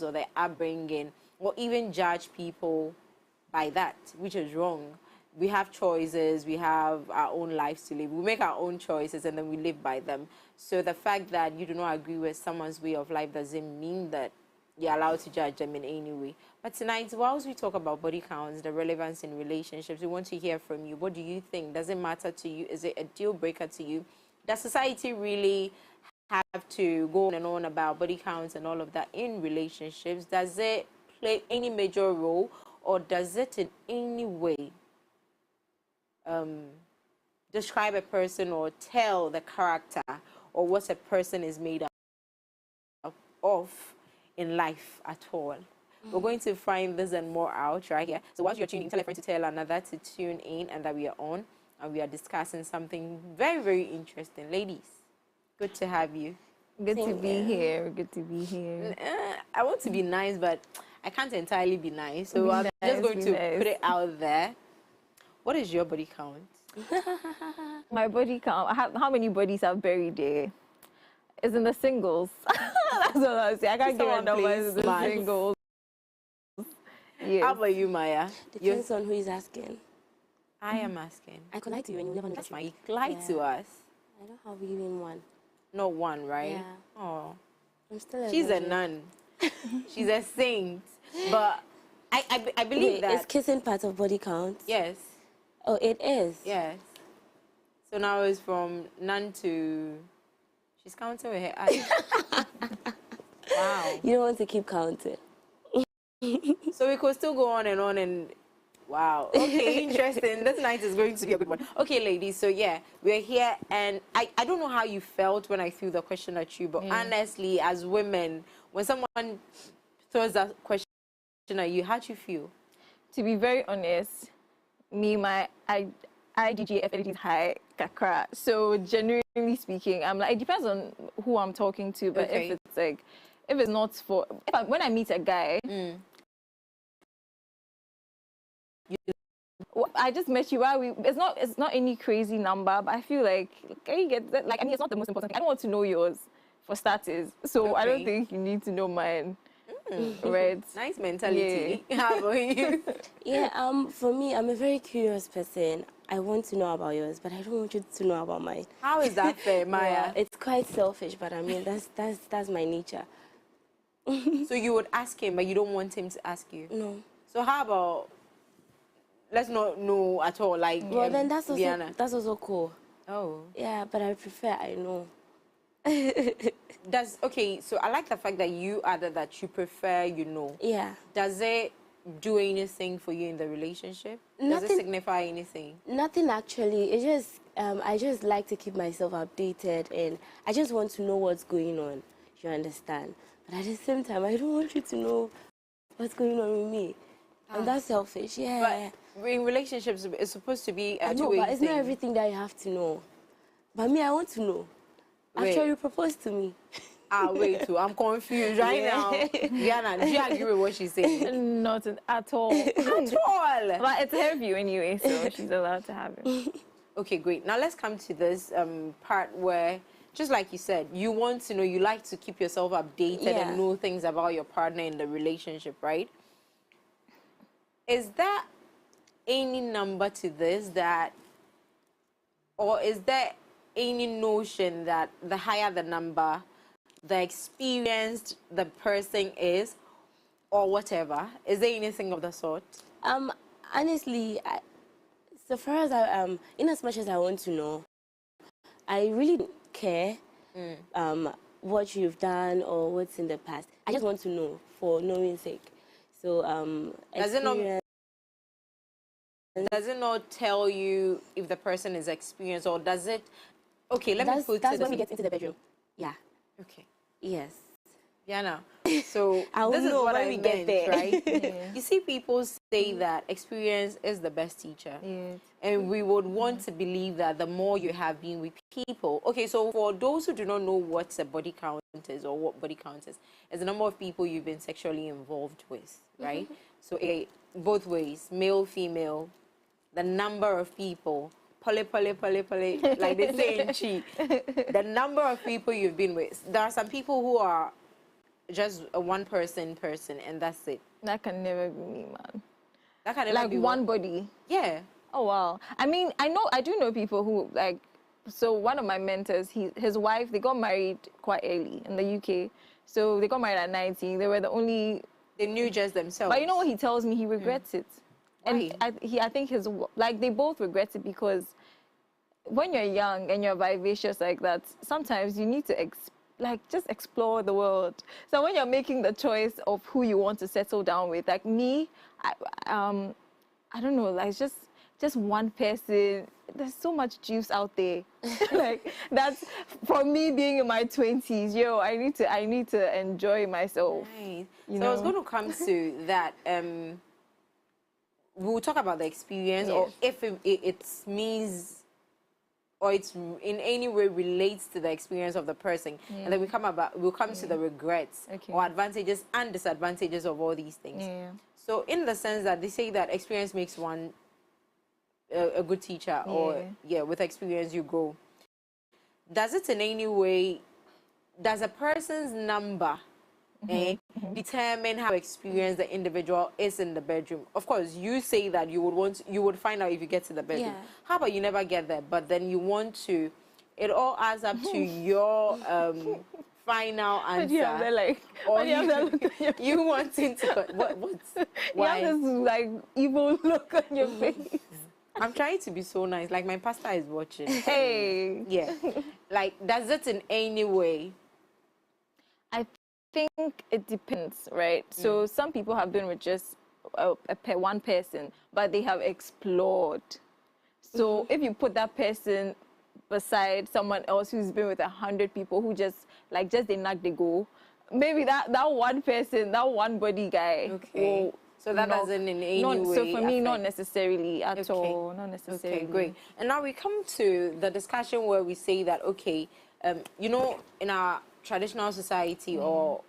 or their upbringing, or even judge people by that, which is wrong. We have choices, we have our own lives to live. We make our own choices and then we live by them. So the fact that you do not agree with someone's way of life doesn't mean that you're allowed to judge them in any way. But tonight, whilst we talk about body counts, the relevance in relationships, we want to hear from you. What do you think? Does it matter to you? Is it a deal breaker to you? Does society really have to go on and on about body counts and all of that in relationships? Does it play any major role, or does it in any way describe a person or tell the character or what a person is made up of in life at all? We're going to find this and more out right here. So once you're tuning in, tell a friend to tell another to tune in, and that we are on and we are discussing something very, very interesting. Ladies, good to have you. Good to be here. Good to be here. I want to be nice, but I can't entirely be nice. So I'm just going to put it out there. What is your body count? My body count, how many bodies I've buried there? It's in the singles. That's what I was saying. I can't give a number. It's in the singles. Yes. How about you, Maya? Depends on who is asking. I am asking. I could lie to you and you never know. That's my lie to us. I don't have even one. Not one, right? Yeah. Oh. I'm still She's a nun. She's a saint. But I believe that. Is kissing part of body count? Yes. Oh, it is? Yes. So now it's from nun to... She's counting with her eyes. Wow. You don't want to keep counting. So we could still go on and... Wow. Okay, interesting. This night is going to be a good one. Okay, ladies, so yeah, we're here, and I don't know how you felt when I threw the question at you, but honestly, as women, when someone throws that question at you, how'd you feel? To be very honest, my IgGF is high, kakra. So generally speaking, I'm like, it depends on who I'm talking to, but if it's like, if it's not for, when I meet a guy, I just met you while it's not any crazy number, but I feel like, can you get that? Like, I mean, it's not the most important thing. I don't want to know yours for starters, so I don't think you need to know mine. Right? Nice mentality. Yeah. How about you? Yeah, for me, I'm a very curious person. I want to know about yours, but I don't want you to know about mine. How is that fair, Maya? Yeah, it's quite selfish, but I mean, that's my nature. So you would ask him, but you don't want him to ask you? No. So how about, let's not know at all, like... Well, then that's also cool. Oh. Yeah, but I prefer I know. Okay, so I like the fact that you added that you prefer you know. Yeah. Does it do anything for you in the relationship? Nothing, does it signify anything? Nothing actually. It just I just like to keep myself updated, and I just want to know what's going on. You understand? But at the same time, I don't want you to know what's going on with me. And that's selfish. Yeah. But in relationships, it's supposed to be a two-way thing. But it's not everything that you have to know. But me, I want to know. After you proposed to me. Wait, I'm confused right now. Vianane, do you agree with what she's saying? Not at all. At all. But it's her view anyway, so she's allowed to have it. Okay, great. Now let's come to this part where, just like you said, you want to know, you like to keep yourself updated and know things about your partner in the relationship, right? Is there any number to this that, or is there any notion that the higher the number, the experienced the person is, or whatever? Is there anything of the sort? Honestly, so far as in as much as I want to know, I really don't care what you've done or what's in the past. I just want to know for knowing sake. So does it not tell you if the person is experienced, or does it? Okay, that's when we get into the bedroom. Yeah. Okay. Yes. Vianane. So this is what I meant, right? Yeah. You see, people say that experience is the best teacher. Yes. And we would want to believe that the more you have been with people. Okay, so for those who do not know what a body count is or what body count is the number of people you've been sexually involved with, right? So both ways, male, female, the number of people, like they say in Chi, the number of people you've been with. There are some people who are just a one person, and that's it. That can never be me, man. That can never Like be one body. Yeah. Oh wow. I mean, I do know people who like. So one of my mentors, his wife, they got married quite early in the UK. So they got married at 19. They were the only. They knew just themselves. But you know what he tells me? He regrets it. Why? And I think they both regret it because when you're young and you're vivacious like that, sometimes you need to just explore the world. So when you're making the choice of who you want to settle down with, like me, I don't know, like just one person. There's so much juice out there. Like that's for me being in my 20s. Yo, I need to enjoy myself. Nice. So I was going to come to that. We'll talk about the experience, or if it means, or it's in any way relates to the experience of the person, and then we'll come to the regrets or advantages and disadvantages of all these things. So in the sense that they say that experience makes one a good teacher, or with experience you grow. Does it in any way, does a person's number determine how experienced the individual is in the bedroom? Of course, you say that you would find out if you get to the bedroom. How about you never get there, but then you want to? It all adds up to your final answer. You wanting to why? You have this like evil look on your face. I'm trying to be so nice. Like my pastor is watching. Hey. Yeah. Like, does it in any way? I think it depends, right? So some people have been with just one person, but they have explored. So if you put that person beside someone else who's been with 100 people who just they knock, they go, maybe that one person, that one body guy will. So that doesn't in any way. So for me, not necessarily at all. Not necessarily. Okay, great. And now we come to the discussion where we say that, you know, in our traditional society or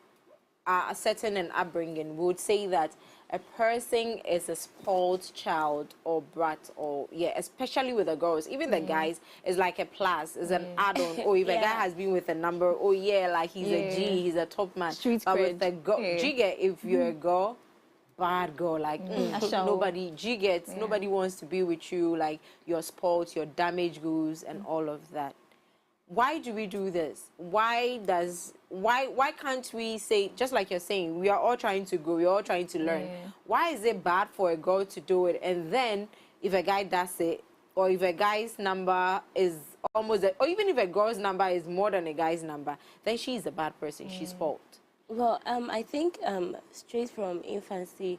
a setting and upbringing, we would say that a person is a spoiled child or brat, or especially with the girls. Even the guys is like a plus, is an add-on. Or if a guy has been with a number, like he's a G, he's a top man. Street but cred. with the girl, if you're a girl, bad girl, like nobody nobody wants to be with you, like your spoiled, your damaged goods and all of that. Why do we do this? Why can't we say, just like you're saying, we are all trying to grow, we're all trying to learn. Why is it bad for a girl to do it, and then if a guy does it, or if a guy's number is almost or even if a girl's number is more than a guy's number, then she's a bad person, she's fault? Well, I think straight from infancy,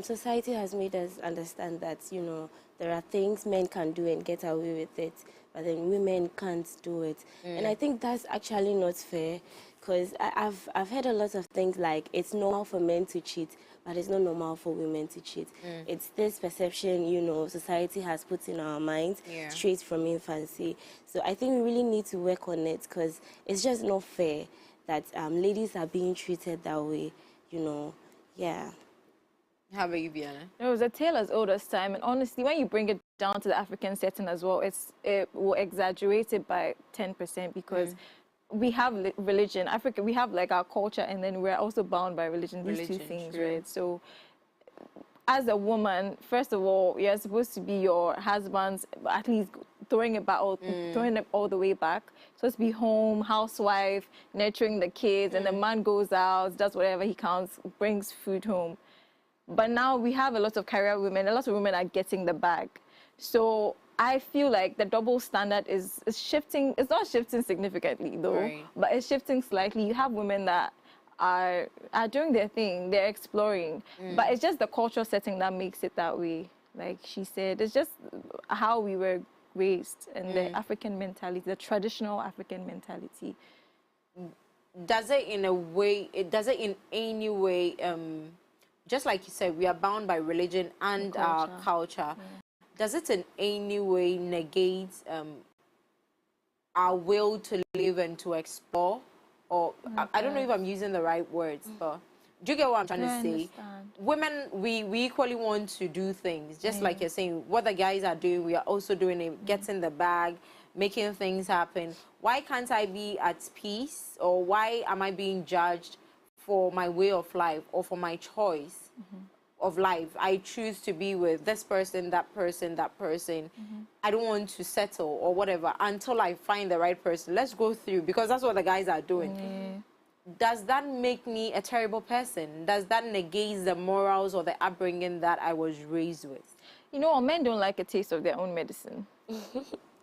society has made us understand that, you know, there are things men can do and get away with it, but then women can't do it. And I think that's actually not fair, because I've heard a lot of things like it's normal for men to cheat, but it's not normal for women to cheat. It's this perception, you know, society has put in our minds straight from infancy. So I think we really need to work on it, because it's just not fair that ladies are being treated that way, you know. How about you, Vianna? It was a tale as old as time, and honestly, when you bring it down to the African setting as well, it will exaggerate it by 10%, because we have religion. Africa, we have like our culture, and then we're also bound by religion. These two things, right? So, as a woman, first of all, you're supposed to be your husband's, at least throwing it all the way back. So to be home, housewife, nurturing the kids, and the man goes out, does whatever he counts, brings food home. But now we have a lot of career women. A lot of women are getting the bag. So I feel like the double standard is shifting. It's not shifting significantly though, but it's shifting slightly. You have women that are doing their thing. They're exploring, but it's just the cultural setting that makes it that way. Like she said, it's just how we were raised and the African mentality, the traditional African mentality. Does it in a way? Does it in any way? Just like you said, we are bound by religion and our culture. Does it in any way negate our will to live and to explore? Or I don't know if I'm using the right words, but do you get what I'm trying to say? Women, we equally want to do things, just like you're saying. What the guys are doing, we are also doing it, getting the bag, making things happen. Why can't I be at peace? Or why am I being judged for my way of life or for my choice of life. I choose to be with this person, that person, that person. I don't want to settle or whatever until I find the right person. Let's go through, because that's what the guys are doing. Does that make me a terrible person? Does that negate the morals or the upbringing that I was raised with? You know, men don't like a taste of their own medicine.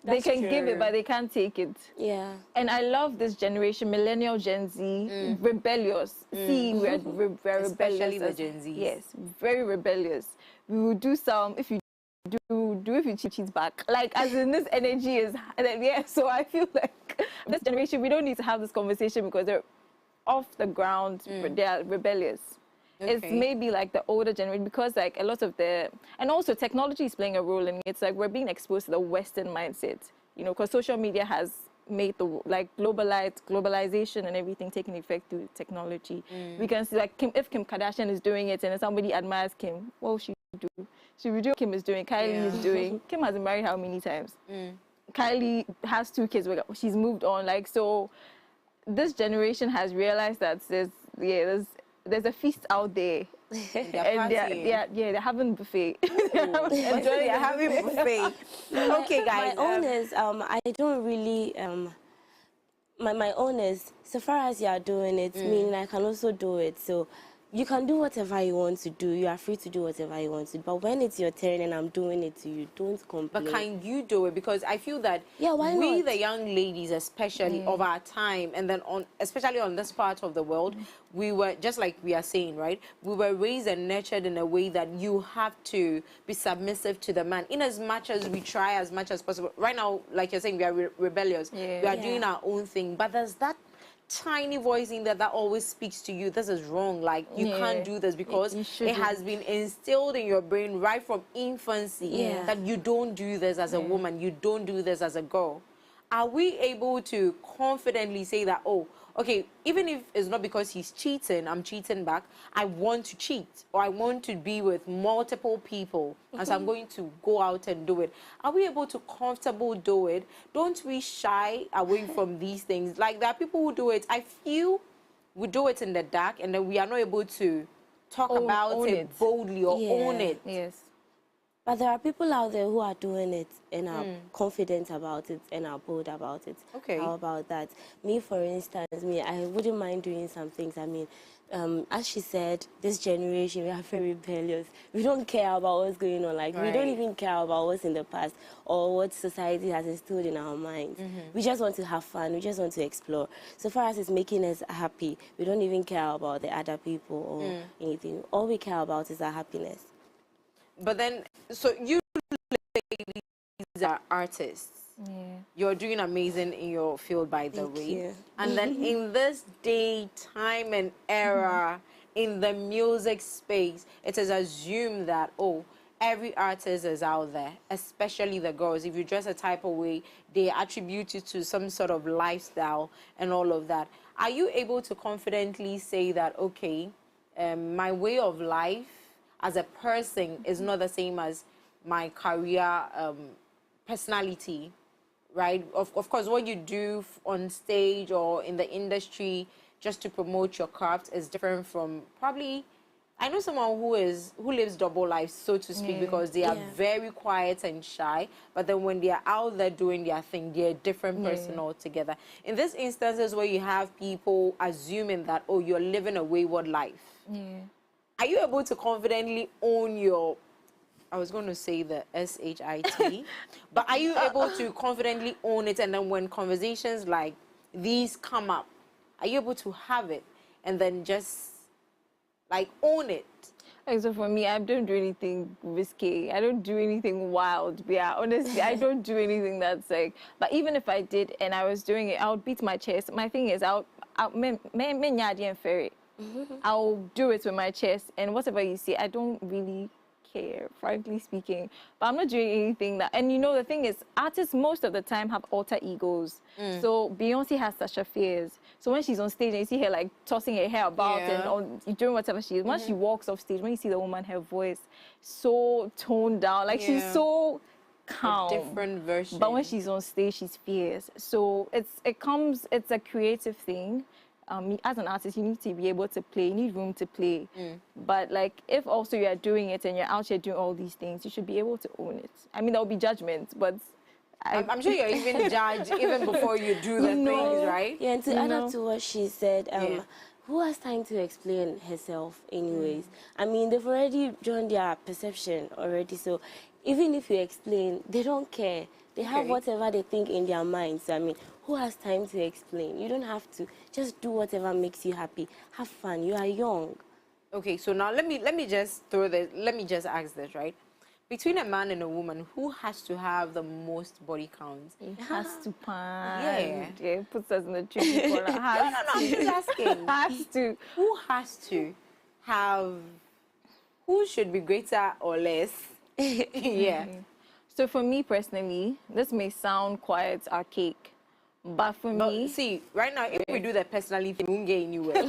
They can give it, but they can't take it. Yeah. And I love this generation, millennial, Gen Z, rebellious. See, we're rebellious. Especially the Gen Z. Yes, very rebellious. We will do some, if you do if you cheat back. Like, as in, this energy is, yeah, so I feel like this generation, we don't need to have this conversation because they're off the ground, they are rebellious. Okay. It's maybe like the older generation, because like a lot of and also technology is playing a role in it. It's like we're being exposed to the Western mindset, you know, because social media has made the like globalization and everything taking effect through technology. We can see like if Kim Kardashian is doing it and somebody admires Kim, what will she do? She will do what Kim is doing, Kylie is doing. Kim has been married how many times? Kylie has 2 kids, she's moved on. Like, so this generation has realized that there's a feast out there. And they're having buffet. They're having buffet. Okay, guys. My own is I don't really my own is, so far as you are doing it, meaning I can also do it. So you can do whatever you want to do. You are free to do whatever you want to do. But when it's your turn and I'm doing it to you, don't complain. But can you do it? Because I feel that why we, not? the young ladies, especially of our time, and then especially on this part of the world, we were, just like we are saying, right? We were raised and nurtured in a way that you have to be submissive to the man. In as much as we try as much as possible. Right now, like you're saying, we are rebellious. We are doing our own thing. But there's that tiny voice in there that always speaks to you. This is wrong. Like, you can't do this, because it has been instilled in your brain right from infancy that you don't do this as a woman, you don't do this as a girl. Are we able to confidently say that, oh, okay, even if it's not because he's cheating, I'm cheating back, I want to cheat, or I want to be with multiple people, and so I'm going to go out and do it. Are we able to comfortably do it? Don't we shy away from these things? Like, there are people who do it. I feel we do it in the dark, and then we are not able to talk about it boldly or own it. Yes. But there are people out there who are doing it and are confident about it and are bold about it. Okay. How about that? Me, for instance, I wouldn't mind doing some things. I mean, as she said, this generation, we are very rebellious. We don't care about what's going on. Like, we don't even care about what's in the past or what society has instilled in our minds. We just want to have fun. We just want to explore. So far as it's making us happy, we don't even care about the other people or anything. All we care about is our happiness. But then, so you ladies are artists. You're doing amazing in your field, by the way. You. And then in this day, time, and era, in the music space, it is assumed that, oh, every artist is out there, especially the girls. If you dress a type of way, they attribute it to some sort of lifestyle and all of that. Are you able to confidently say that, okay, my way of life as a person is not the same as my career personality, right? Of course, what you do on stage or in the industry just to promote your craft is different from probably, I know someone who lives double life, so to speak, because they are very quiet and shy, but then when they are out there doing their thing, they're a different person altogether. In these instances where you have people assuming that, oh, you're living a wayward life, are you able to confidently own your, I was going to say the SHIT, but are you able to confidently own it, and then when conversations like these come up, are you able to have it and then just like own it? So for me, I don't do anything risky. I don't do anything wild. Yeah, honestly, I don't do anything that's like, but even if I did and I was doing it, I would beat my chest. My thing is, I'll do it with my chest, and whatever you see, I don't really care, frankly speaking. But I'm not doing anything that, and you know, the thing is, artists most of the time have alter egos. So Beyonce has Sasha Fierce. So when she's on stage and you see her like tossing her hair about and doing whatever she is, once she walks off stage, when you see the woman, her voice so toned down, like she's so calm. A different version. But when she's on stage, she's fierce. So it's a creative thing. as an artist, you need to be able to play. You need room to play. But like, if also you are doing it and you're out here doing all these things, you should be able to own it. I mean, there will be judgment, but I'm sure you're even judged even before you do the things, right? Yeah, and to add up to what she said, who has time to explain herself anyways? I mean, they've already drawn their perception already, so even if you explain, they don't care. They have whatever they think in their minds. So, I mean, who has time to explain? You don't have to. Just do whatever makes you happy. Have fun. You are young. Okay, so now let me just ask this, right? Between a man and a woman, who has to have the most body count? it has to pan. Yeah. It puts us in the tricky corner. No, I'm just asking. Has to. Who has to have? Who should be greater or less? Yeah. So for me personally, this may sound quite archaic, but for me, see, right now, if we do that personally, we won't get anywhere.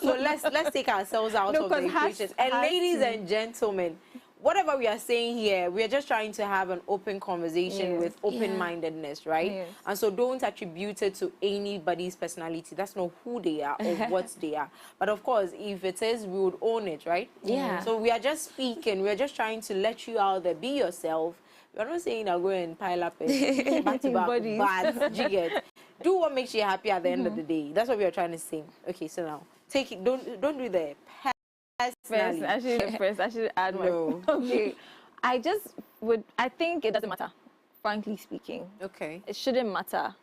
So let's take ourselves out of the equation. And ladies and gentlemen, whatever we are saying here, we are just trying to have an open conversation with open-mindedness, right? Yes. And so don't attribute it to anybody's personality. That's not who they are or what they are. But of course, if it is, we would own it, right? Yeah. So we are just speaking. We are just trying to let you out there. Be yourself. We're not saying I'll go and pile up and back-to-back bad. You get? Do what makes you happy at the end of the day. That's what we are trying to say. Okay, so now, take it. Don't do the personally. I should add my... No. Okay. I think it doesn't matter, frankly speaking. Okay. It shouldn't matter.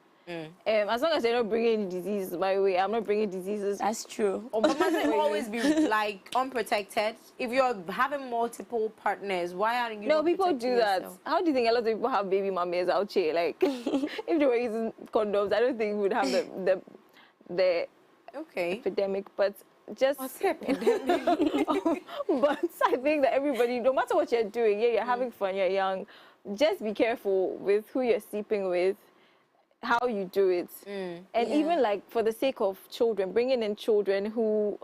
As long as they're not bringing any diseases my way, I'm not bringing diseases. That's true. But must it always be like unprotected? If you're having multiple partners, why aren't you? No, not people protecting do that. yourself? How do you think a lot of people have baby mamas out here? Like, if they were using condoms, I don't think we would have the epidemic. But just epidemic? but I think that everybody, no matter what you're doing, you're having fun, you're young. Just be careful with who you're sleeping with, how you do it, and even like for the sake of children, bringing in children who,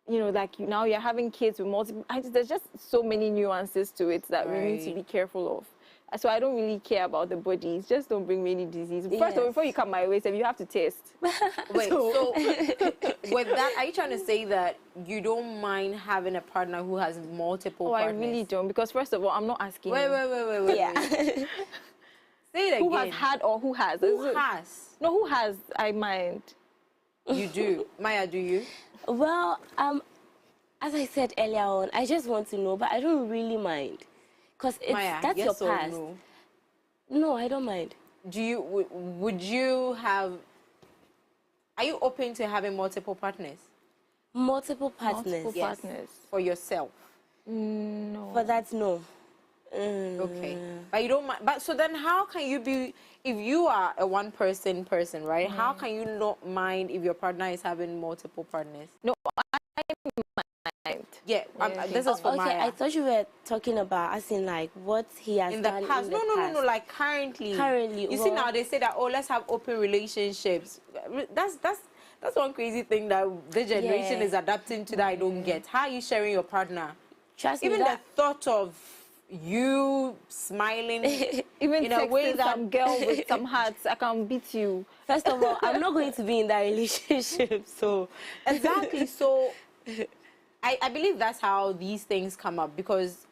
you know, like now you're having kids with multiple. There's just so many nuances to it that we need to be careful of. So I don't really care about the bodies. Just don't bring me any disease. First of all, before you come my way, so you have to test. Wait, so with that, are you trying to say that you don't mind having a partner who has multiple partners? I really don't, because first of all, I'm not asking. Wait. Yeah. Say it again. Who has had or who has? Who has? No, who has? I mind. You do. Maya, do you? Well, as I said earlier on, I just want to know, but I don't really mind. Because that's yes your past. No? No, I don't mind. Do you, would you have, are you open to having multiple partners? Multiple partners? Multiple partners. For yourself? No. For that, no. Okay. But you don't mind. But so then how can you be, if you are a one-person, right? How can you not mind if your partner is having multiple partners? No, I mind. Yeah, this is for Maya. I thought you were talking about, as in like what he has in the done past. in the past. No, like currently. Currently. You see now they say that, oh, let's have open relationships. That's one crazy thing that the generation is adapting to that I don't get. How are you sharing your partner? Trust Even me, the thought of you smiling even in a way that some girl with some hearts, I can beat you. First of all, I'm not going to be in that relationship, so exactly. So I believe that's how these things come up, because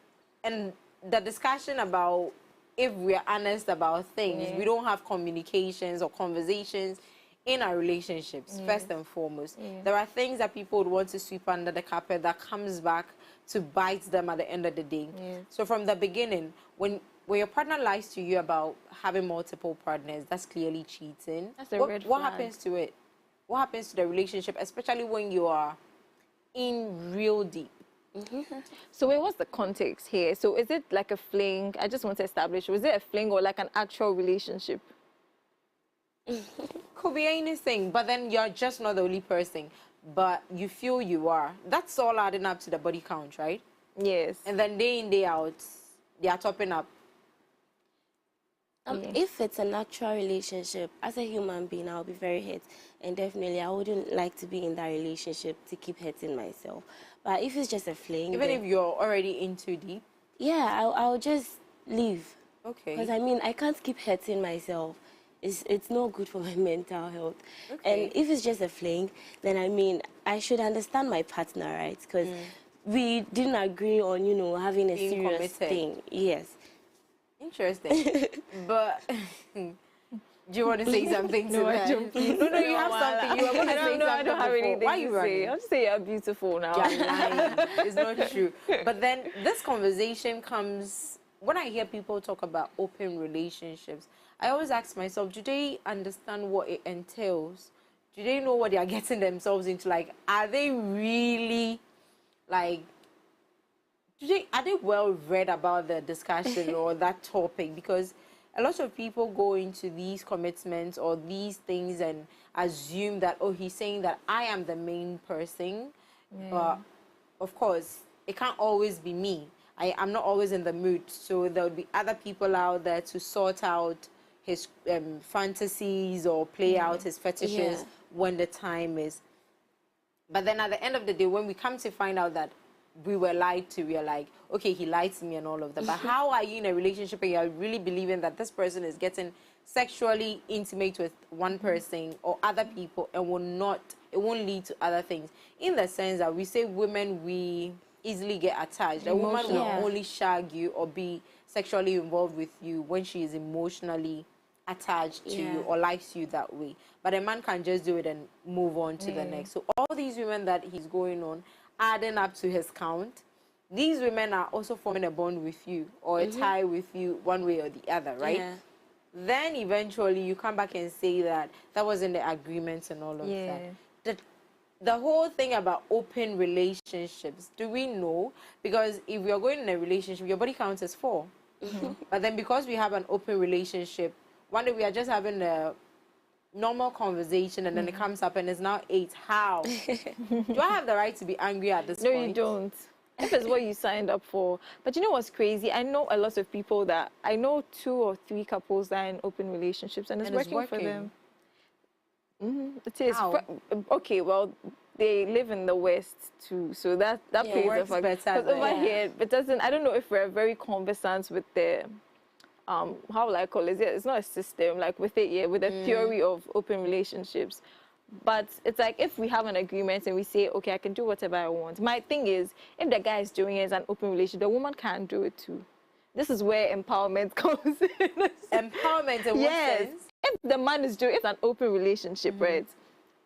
and the discussion about if we're honest about things, we don't have communications or conversations in our relationships, first and foremost. There are things that people would want to sweep under the carpet that comes back to bite them at the end of the day. So from the beginning, when your partner lies to you about having multiple partners, that's clearly cheating. That's a red flag. What happens to it? What happens to the relationship, especially when you are in real deep? So wait, what's the context here? So is it like a fling? I just want to establish, was it a fling or like an actual relationship? Could be anything, but then you're just not the only person, but you feel you are. That's all adding up to the body count, right? Yes. And then day in, day out, they are topping up. If it's a natural relationship, as a human being, I'll be very hurt. And definitely, I wouldn't like to be in that relationship to keep hurting myself. But if it's just a fling... Even if you're already in too deep? Yeah, I'll just leave. Okay. Because, I mean, I can't keep hurting myself. it's not good for my mental health. Okay. And if it's just a fling, then I mean, I should understand my partner, right? Because we didn't agree on, you know, having a Being serious committed. thing. Yes. Interesting. But do you want to say something to No, I that? don't, please. No, you have something. You were going to say something I don't have before. anything Why are to you say. running? I'll just say you're beautiful now. You're lying. It's not true. But then this conversation comes when I hear people talk about open relationships. I always ask myself, do they understand what it entails? Do they know what they are getting themselves into? Like, are they really, like, are they well read about the discussion or that topic? Because a lot of people go into these commitments or these things and assume that, oh, he's saying that I am the main person. Yeah. But of course, it can't always be me. I'm not always in the mood. So there'll be other people out there to sort out his fantasies or play out his fetishes when the time is. But then at the end of the day, when we come to find out that we were lied to, we are like, okay, he lied to me and all of that. But how are you in a relationship and you're really believing that this person is getting sexually intimate with one person or other people and it won't lead to other things? In the sense that we say women, we easily get attached. A woman will only shag you or be sexually involved with you when she is emotionally attached to you or likes you that way. But a man can just do it and move on to the next. So all these women that he's going on, adding up to his count, these women are also forming a bond with you or a tie with you one way or the other, right? Yeah. Then eventually you come back and say that that wasn't the agreement and all of that. The whole thing about open relationships, do we know? Because if you're going in a relationship, your body count is 4. But then because we have an open relationship, one day we are just having a normal conversation and then it comes up and it's now 8. How? Do I have the right to be angry at this point? No, you don't. If it's what you signed up for. But you know what's crazy? I know a lot of people I know 2 or 3 couples that are in open relationships and it's working for them. It is. How? Okay, well, they live in the West too, so that plays a works factor. better Because over there. here, it doesn't. I don't know if we're very conversant with the how will I call it? It's not a system like with it, with the theory of open relationships. But it's like if we have an agreement and we say, okay, I can do whatever I want. My thing is, if the guy is doing it as an open relationship, the woman can do it too. This is where empowerment comes in. Empowerment in what sense? If the man is doing it's an open relationship, right?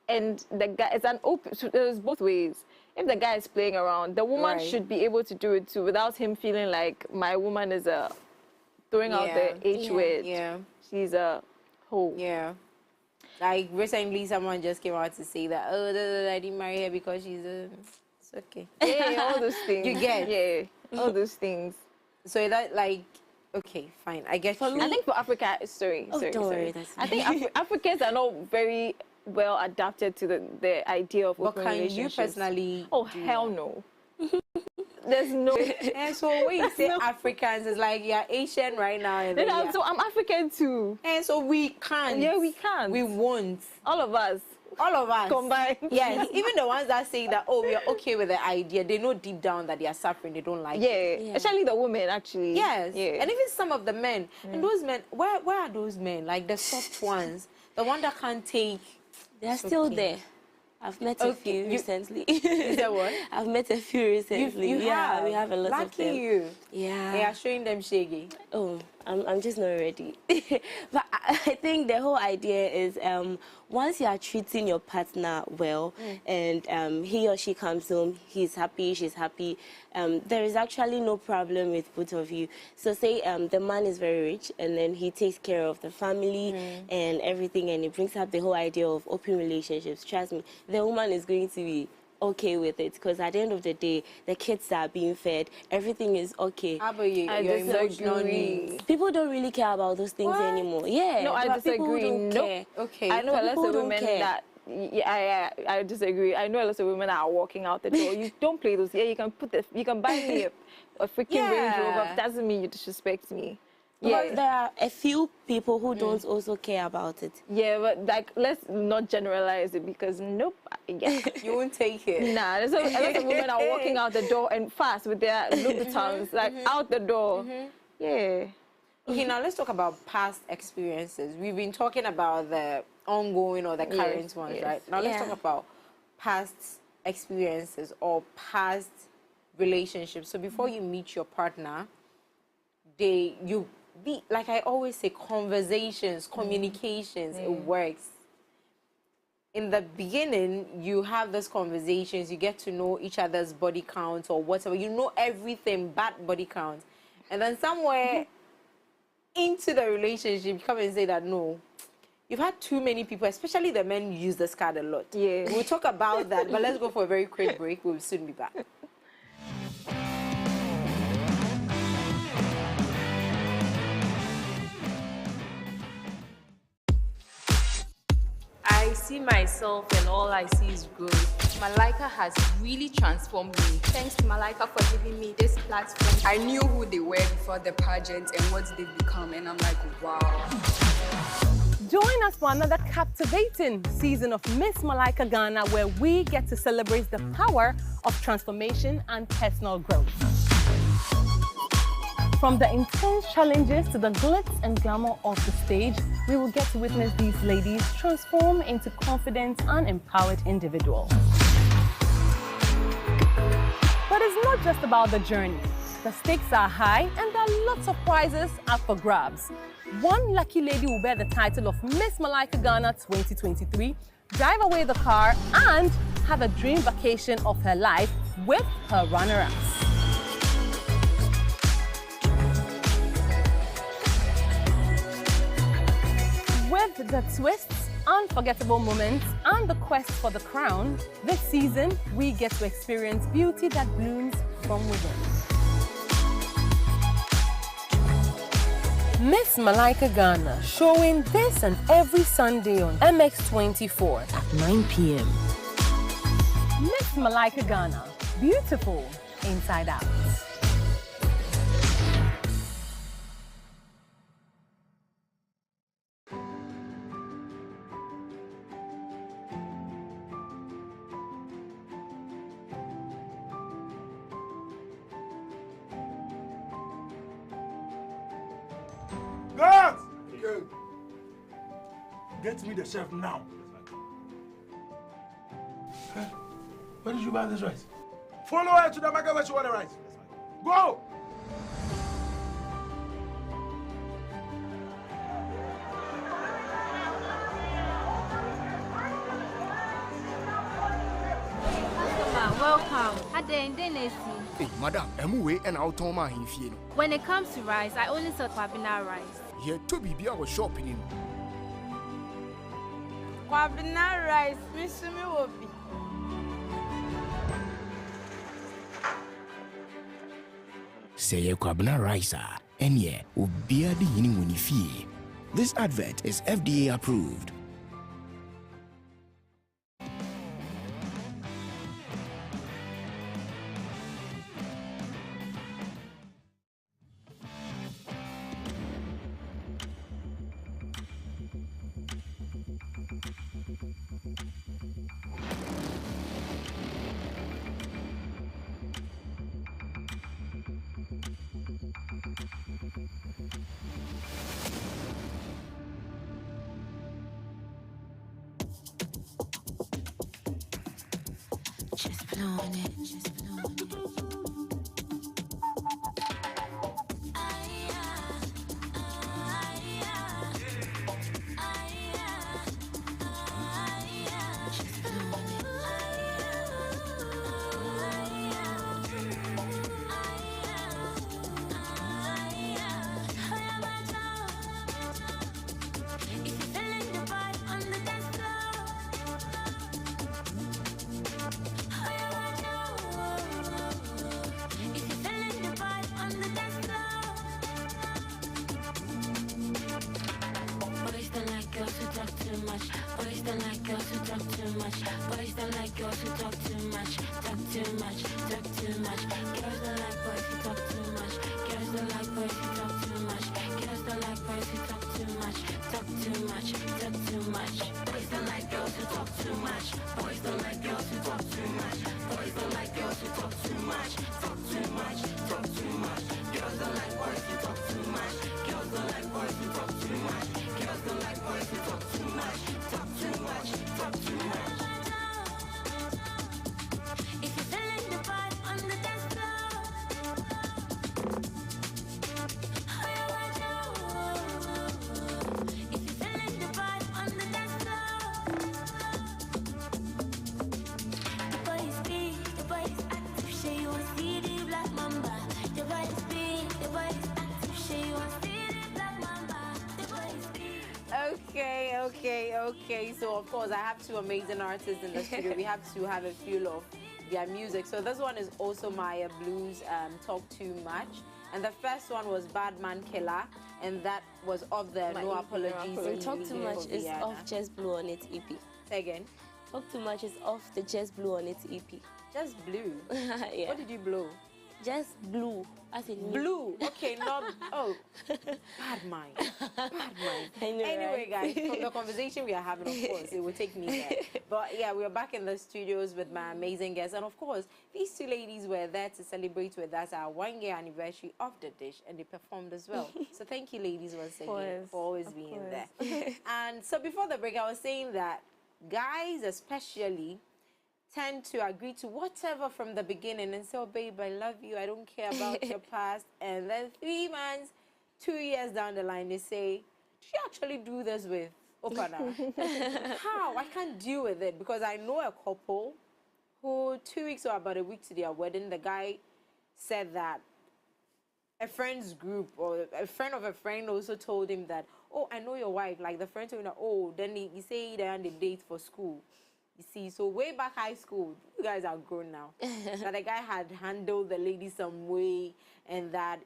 And the guy it's an open. So there's both ways. If the guy is playing around, the woman should be able to do it too, without him feeling like my woman is throwing out the H word. Yeah. She's a hoe. Yeah. Like recently, someone just came out to say that, oh, I didn't marry her because she's a. It's okay. Yeah, all those things. You get? Yeah, all those things. So that like, okay, fine. I get you. I think for Africa, sorry. Don't worry, that's I think Africans are not very well adapted to the idea of open can you relationships. personally? Oh, hell no. There's no. And so when you say Africans, it's like you're Asian right now. And then So I'm African too. and so we can't. Yeah, we can't. We won't. All of us. All of us. Combined. Yes. Even the ones that say that, oh, we are okay with the idea, they know deep down that they are suffering. They don't like it. Yeah, especially the women, actually. Yes. Yeah. And even some of the men. And those men, where are those men? Like the soft ones. The one that can't take. They're still there. I've met a few recently. Is that what? I've met a few recently. You yeah, have? we have a lot of them. Lucky you. Yeah. They are showing them shaggy. Oh, I'm just not ready. But I think the whole idea is once you are treating your partner well and he or she comes home, he's happy, she's happy, there is actually no problem with both of you. So say the man is very rich and then he takes care of the family and everything and he brings up the whole idea of open relationships. Trust me, the woman is going to be okay with it because at the end of the day, the kids are being fed, everything is okay. How about you? I Your emotional disagree. needs? People don't really care about those things anymore. Yeah. No, I there are people who disagree. don't Nope. care. Okay. I know a lot People of don't women care. that. Yeah, I disagree. I know a lot of women that are walking out the door. You don't play those. Yeah, you can buy me a freaking Range Rover. Doesn't mean you disrespect me. Yeah. But there are a few people who don't also care about it. Yeah, but like let's not generalize it because nope. Yeah. You won't take it. Nah, there's a lot of women are walking out the door and fast with their Louboutins, like out the door. Yeah. Okay, now let's talk about past experiences. We've been talking about the ongoing or the current ones, right? Now let's talk about past experiences or past relationships. So before you meet your partner, like I always say, conversations, communications, it works. In the beginning, you have those conversations, you get to know each other's body counts or whatever. You know everything but body counts. And then somewhere into the relationship, you come and say that, no, you've had too many people, especially the men use this card a lot. Yeah. We'll talk about that, but let's go for a very quick break. We'll soon be back. I see myself and all I see is growth. Malaika has really transformed me. Thanks to Malaika for giving me this platform. I knew who they were before the pageant and what they've become, and I'm like, wow. Join us for another captivating season of Miss Malaika Ghana, where we get to celebrate the power of transformation and personal growth. From the intense challenges to the glitz and glamour of the stage, we will get to witness these ladies transform into confident and empowered individuals. But it's not just about the journey. The stakes are high and there are lots of prizes up for grabs. One lucky lady will bear the title of Miss Malaika Ghana 2023, drive away the car, and have a dream vacation of her life with her runner-ups. With the twists, unforgettable moments, and the quest for the crown, this season we get to experience beauty that blooms from within. Miss Malaika Ghana, showing this and every Sunday on MX24 at 9 p.m. Miss Malaika Ghana, beautiful inside out. Guards! Good. Get me the chef now. Huh? Where did you buy this rice? Follow her to the market where she want the rice. Go! Welcome. Hey, madam, I'm and I'll tell my When it comes to rice, I only sell Kwabena rice. Here, to be our shopping in. Kwabena rice, Miss Wobi. Say a Kwabena rice, and yeah, will be a dining when you fee. This advert is FDA approved. Okay. So, of course, I have two amazing artists in the studio. We have to have a feel of their music. So this one is also Maya Blue's Talk Too Much. And the first one was Bad Man Killer, and that was off the No Apologies. Talk Too Much is off Just Blue on its EP. Say again. Talk Too Much is off the Just Blue on its EP. Just Blue? Yeah. What did you blow? Just Blue. As in blue. Okay, not... Oh. Bad mind. Bad mind. Anyway, guys, from the conversation we are having, of course, it will take me there. But yeah, we are back in the studios with my amazing guests. And of course, these two ladies were there to celebrate with us our 1-year anniversary of the Dish, and they performed as well. So thank you, ladies, once again, for always being there. And so before the break, I was saying that guys especially tend to agree to whatever from the beginning and say, oh, babe, I love you, I don't care about your past. And then 3 months, 2 years down the line, they say, did you actually do this with Opana? How? I can't deal with it, because I know a couple who 2 weeks or about a week to their wedding, the guy said that a friend's group or a friend of a friend also told him that, oh, I know your wife. Like the friend told him that, oh, then he say they're on the date for school. You see, so way back high school, you guys are grown now. That the guy had handled the lady some way, and that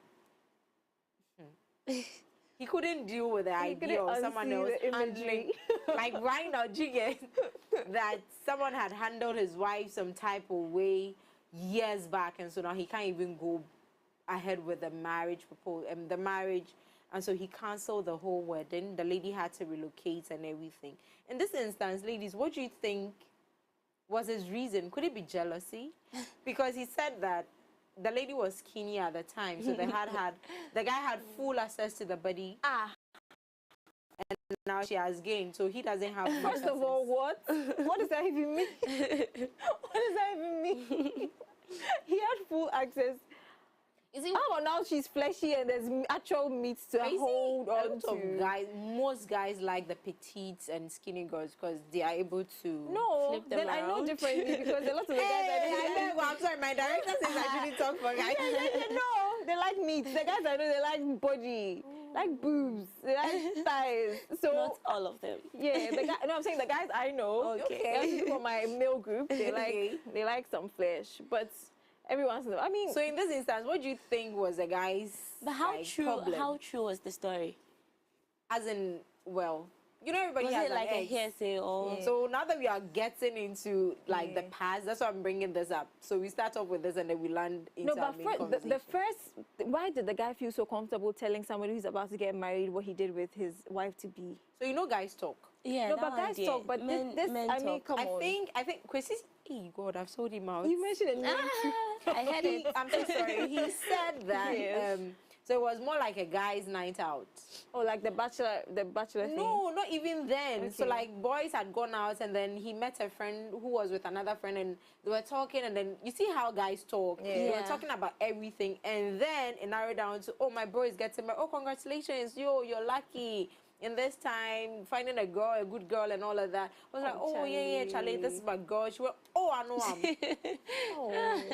he couldn't deal with the idea of someone else handling, like right now, do you get that someone had handled his wife some type of way years back, and so now he can't even go ahead with the marriage proposal, and so he canceled the whole wedding. The lady had to relocate and everything. In this instance, ladies, what do you think was his reason? Could it be jealousy? Because he said that the lady was skinny at the time, so the guy had full access to the body. And now she has gained, so he doesn't have much First of all, what? What does that even mean? What does that even mean? He had full access. Oh, now she's fleshy and there's actual meat to hold on to. Most guys like the petites and skinny girls because they are able to flip them then around. I know differently, because a lot of the guys I'm sorry, my director says I shouldn't talk for guys. No, they like meat. The guys I know, they like body, like boobs, they like thighs. So not all of them. Yeah, I'm saying the guys I know. Okay. For my male group, they like some flesh, but every once in a while. I mean, so in this instance, what do you think was the guy's problem? How true was the story? As in, well, you know, everybody was has it like a hearsay or? So now that we are getting into like the past, that's why I'm bringing this up. So we start off with this and then we land into our main conversation. Why did the guy feel so comfortable telling somebody who's about to get married what he did with his wife to be? So you know, guys talk. Yeah, no, but guys talk. But this I mean, come on. I think Chrissy. Hey God, I've sold him out. You mentioned it. I heard it. I'm so sorry. He said that. So it was more like a guy's night out. Oh, like the bachelor thing? No, not even then. Okay. So like boys had gone out and then he met a friend who was with another friend and they were talking, and then you see how guys talk. Yeah. They were talking about everything, and then it narrowed down to, oh, my bro is getting married. Oh, congratulations, you're lucky. In this time, finding a girl, a good girl, and all of that. I was like, oh, Charlie. Yeah, Charlie, this is my girl. She went, oh, I know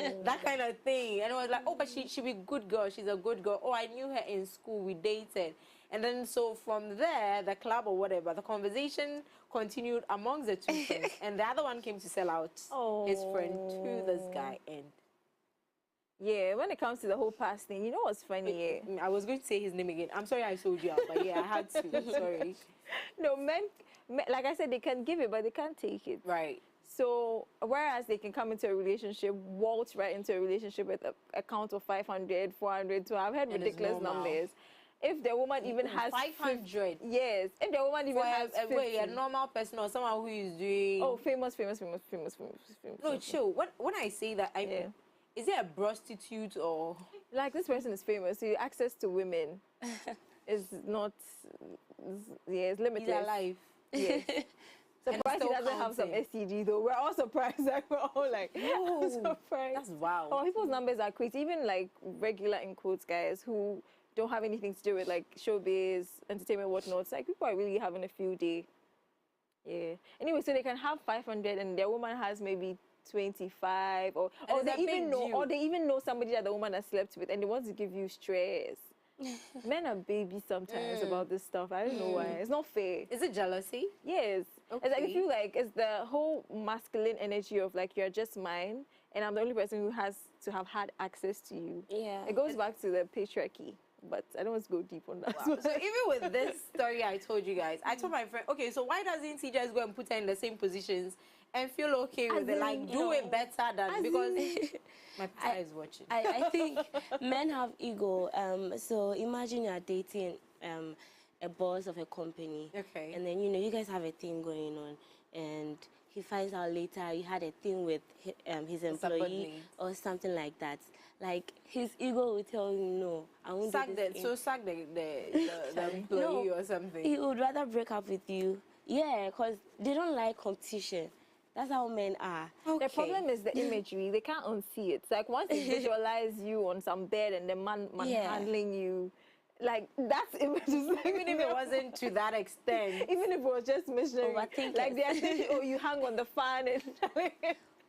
him. That kind of thing. And I was like, oh, but she be good girl. She's a good girl. Oh, I knew her in school. We dated. And then so from there, the club or whatever, the conversation continued amongst the two friends. And the other one came to sell out his friend to this guy. And yeah, when it comes to the whole past thing, you know what's funny? I was going to say his name again. I'm sorry I sold you out, but yeah, I had to. Sorry. No, men, like I said, they can give it, but they can't take it. Right. So, whereas they can come into a relationship, waltz right into a relationship with a count of 500, 400, so I've heard ridiculous numbers. If the woman even has 500. Yes. If the woman even has 50. Wait, a normal person or someone who is doing... Oh, famous. No, chill. When I say that, I mean... Is it a prostitute or... Like, this person is famous, so access to women is not... it's limited. He's alive. Yes. Surprised he doesn't have some STD, though. We're all surprised. Like, we're all like, oh, surprised. That's wow. Oh, people's numbers are crazy. Even, like, regular, in quotes, guys who don't have anything to do with, like, showbiz, entertainment, whatnot. It's like, people are really having a few days. Yeah. Anyway, so they can have 500 and their woman has maybe 25 or they even know somebody that the woman has slept with and they want to give you stress. Men are babies sometimes about this stuff. I don't know why. It's not fair. Is it jealousy? Yes. Okay. It's like, I feel like it's the whole masculine energy of like, you're just mine, and I'm the only person who has to have had access to you. Yeah. It goes back to the patriarchy, but I don't want to go deep on that. Wow. So even with this story I told you guys, I told my friend, okay, so why doesn't he just go and put her in the same positions and feel okay with it, like do it better than, because my partner is watching. I think men have ego. So imagine you're dating a boss of a company. Okay. And then, you know, you guys have a thing going on, and he finds out later you had a thing with his employee or something like that. Like, his ego will tell him, no, I won't do this. So sack the employee or something. He would rather break up with you. Yeah, because they don't like competition. That's how men are. Okay. The problem is the imagery. They can't unsee it. It's like once they visualize you on some bed and the man handling you, like that's images. Like, even if it wasn't to that extent. Even if it was just missionary. Like they're thinking, oh, you hang on the fan. And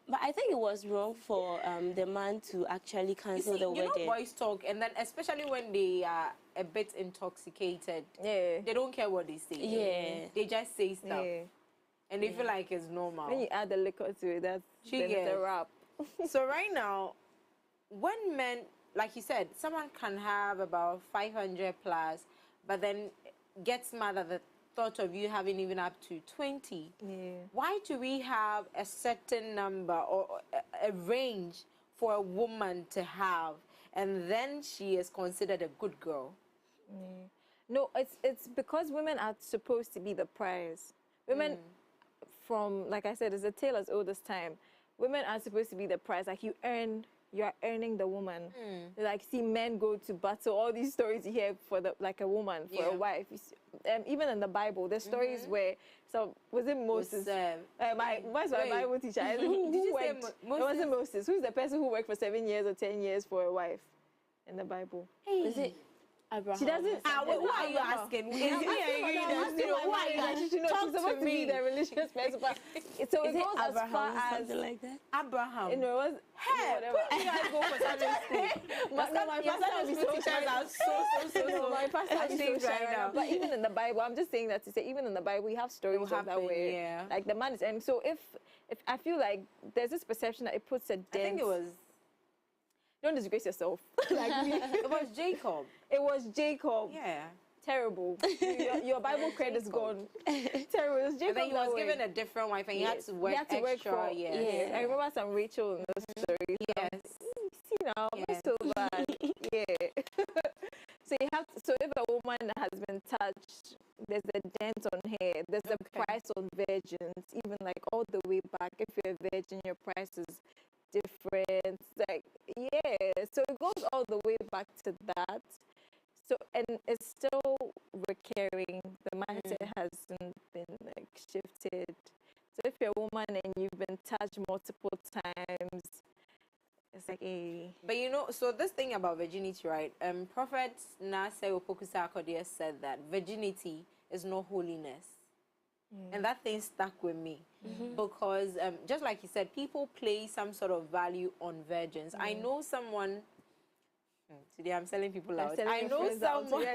but I think it was wrong for the man to actually cancel the wedding. You know, boys talk, and then especially when they are a bit intoxicated, they don't care what they say. Yeah. They just say stuff. Yeah. And they feel like it's normal. When you add the liquor to it, that's a wrap. So right now, when men, like you said, someone can have about 500 plus, but then gets mad at the thought of you having even up to 20. Yeah. Why do we have a certain number or a range for a woman to have, and then she is considered a good girl? Yeah. No, it's because women are supposed to be the prize. Women, from, like I said, it's a tale as old as time. Women are supposed to be the prize. Like, you're earning the woman. Like, see men go to battle. All these stories you hear for like a woman, for a wife. Even in the Bible, there's stories where, so was it Moses? What's my Bible teacher? Who worked? It wasn't Moses. Who's the person who worked for 7 years or 10 years for a wife in the Bible? Is it Abraham? She doesn't. Who are you asking? Who are you asking? Talk to me. The religious person. So it goes as far as something like that. Abraham. You know, it was. Hey, you guys go for Sunday school. My pastor teachers are so. My pastor is so right now. But even in the Bible, I'm just saying that to say, even in the Bible, we have stories of that way. Yeah. Like the man is, and so if I feel like there's this perception that it puts a dent. I think it was. Don't disgrace yourself. Like me. It was Jacob. It was Jacob. Yeah. Terrible. Your Bible credit is gone. Terrible. It was Jacob. And then he was given a different wife, and he had to work extra. Yes. I remember some Rachel in the story. Yes. See now, it's so bad. Yeah. So you have to, so if a woman has been touched, there's a dent on her. There's a price on virgins, even like all the way back. If you're a virgin, your price is different. Like, yeah, so it goes all the way back to that. So, and it's still recurring. The mindset hasn't been like shifted. So if you're a woman and you've been touched multiple times, it's like a... But you know, so this thing about virginity, right? Prophet Nase Opokusa Akodia said that virginity is not holiness. And that thing stuck with me because just like you said, people place some sort of value on virgins. I know someone, today I'm selling people out. I know someone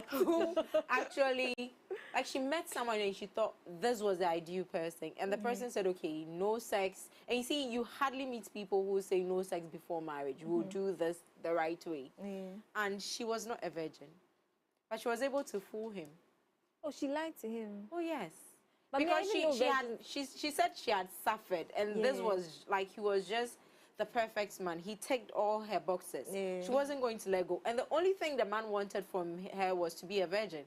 who actually, like, she met someone and she thought this was the ideal person. And the person said, okay, no sex. And you see, you hardly meet people who say no sex before marriage. We'll do this the right way. And she was not a virgin. But she was able to fool him. Oh, she lied to him. Oh, yes. But because she said she had suffered, and this was like, he was just the perfect man. He ticked all her boxes. She wasn't going to let go, and the only thing the man wanted from her was to be a virgin.